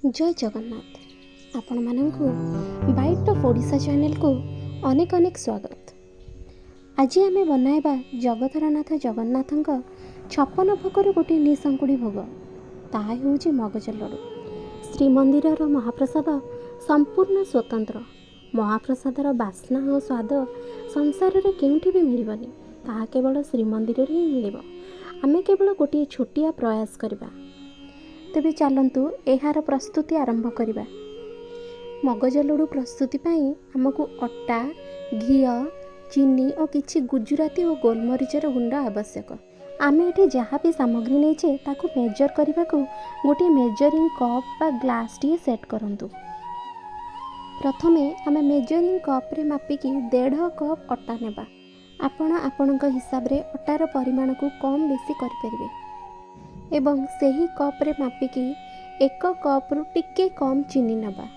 जय जगन्नाथ आपण मानंकु bite of Odisha channel को अनेक अनेक स्वागत। आज आम बनाइबा जगतरनाथ जगन्नाथंक 56 भोगर गोटे निसंकुड़ी भोग ताहा हेउछि मगज लड्डू। श्रीमंदिर महाप्रसाद संपूर्ण स्वतंत्र। महाप्रसादर बास्ना और स्वाद संसार रे केउठी भी मिलबनी, ताहा केवल श्रीमंदिर रे ही मिलिबो। आमे केवल गोटे छोटिया प्रयास करिबा। तेबे चलतु एहार प्रस्तुति आरंभ करिबा। मगज लड्डू प्रस्तुति पाई हमकु अट्टा, घी, चीनी और किछि गुजराती और गोलमरीचर गुंड आवश्यक। आमे एठी जहाँ भी सामग्री नैचे ताकु मेजर करबाकू गोटे मेजरिंग कप बा ग्लास टी सेट करंतु। प्रथमे आमे मेजरिंग कप रे मापिकी 1.5 कप अट्टा नेबा। आपण आपणक हिसाब रे अट्टार परिमाण को कम बेसी करि परिबे एवं सही कप रे मापिकी 1 कप रु टिके कम चीनी नबा।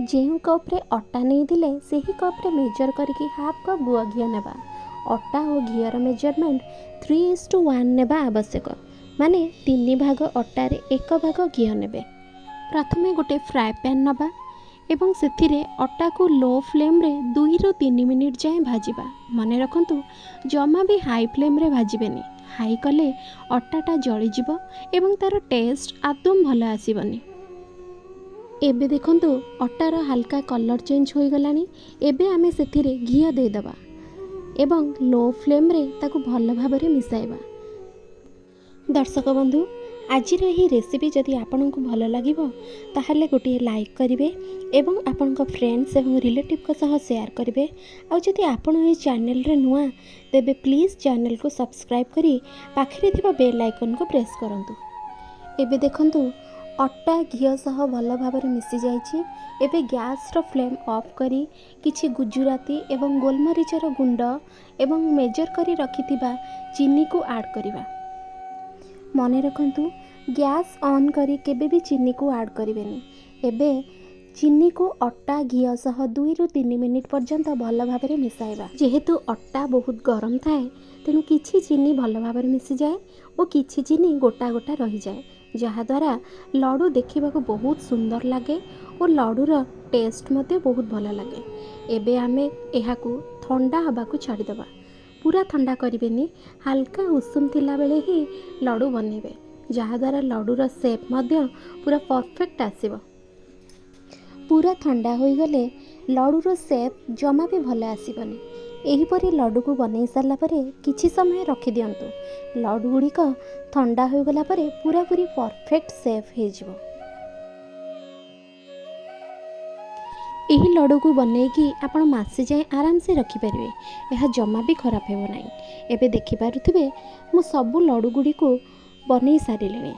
जेउ कप रे अट्टा नहीं दिले सही कप रे मेजर करके हाफ कप गुआ घी नेबा। अट्टा और घीर मेजरमेंट 3:1 नेबा आवश्यक, माने 3 भाग अट्टा रे 1 भाग घी नेबे। प्रथमे गोटे फ्राए पैन नबा एवं सेथिरे अट्टा को लो फ्लेम रे 2 ରୁ 3 मिनिट जाए भाजिबा। मने रखंतु जमा भी हाई फ्लेम रे भाजिबेनी। हाई कले अट्टाटा जलीजीव एवं तार टेस्ट आदम भल आसबनी। एबे देखंतु अट्टार हल्का कलर चेंज हो गलानी। एबे आमे सेथिरे घी देदबा एवं लो फ्लेम रे ताकु भल भाबरे मिसाइबा। दर्शक बंधु, आज रेसिपी जदि आपंक भल लगे ताहले गोटे लाइक करेंगे एवं आपण फ्रेंड्स एवं रिलेटिव को सह शेयर करेंगे। आउ जदि आपण ये चैनल रे नुआ तेबे प्लीज चैनल को सब्सक्राइब करी पाखरे थिबा बेल आइकन को प्रेस करंतु। एबे देखंतु अट्टा घी सह भल भाबरे मिसी जाइछि। एबे गैस रो फ्लेम ऑफ करी किछि गुजराती एवं गोलमरीचर गुंड एवं मेजर करी रखिथिबा चीनी को ऐड करिबा। मने रखंतु गैस ऑन करी केबे भी चीनी को ऐड करिवेनी। एबे चीनी को अट्टा घी सह 2 ରୁ 3 मिनिट पर्यंत भल भाबरे मिसाइबा। जेहेतु अट्टा बहुत गरम थाए तेणु किछि चीनी भल भाबरे मिसी जाए और किछि चीनी गोटा गोटा रही जाए, जहा द्वारा लड्डू देखिबाकू बहुत सुंदर लागे और लड्डूर टेस्ट मते बहुत भल लागे। एबे आमे एहाकू ठंडा हबाकू छाड़ी दबा। पूरा ठंडा करिवेनी, हल्का उषुम थिला बेले ही लड्डू बनेबे, जहा द्वारा लड्डूर शेप मध्य पूरा परफेक्ट आसीबो। पूरा ठंडा होई गले लड्डूर शेप जमा भी भल आसीबनी। एहीपरि लड्डू को बनै सारला परे किछि समय रखि दियंतु। लड्डू गुड़िक ठंडा हो गला परे पूरा पूरी परफेक्ट शेप हे जिवो। एही लड्डू को बनैकी आपण मासे जाए आराम से रखि परिबे। यह जमा भी खराब हेबो नाही। एबे देखि पारुथिबे मु सबु लड्डू गुडी को बनै सारिलेनी।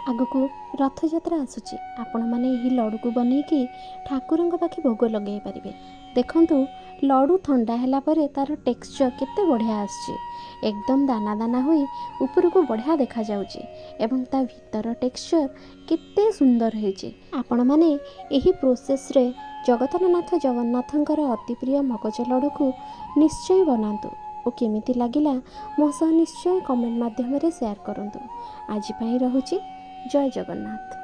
आगको रथ यात्रा आसुची। आपण माने एही लड्डू को बनैकी ठाकुरंग पाखे भोग लगे पारिबे। देखंतु लड्डू ठंडा हैला परे तार टेक्सचर केते बढ़िया आछी। एकदम दाना दाना होई ऊपर को बढ़िया देखा जाउची एवं ता भीतर टेक्सचर केते सुंदर हेची। आपण माने एही प्रोसेस रे जगतरनाथ जगन्नाथंकर अति प्रिय मगज लड्डू को निश्चय बनातु और केमिति लागिला मो सह निश्चय कमेंट माध्यम रे शेयर करंतु। आज पई रहूची। जय जगन्नाथ।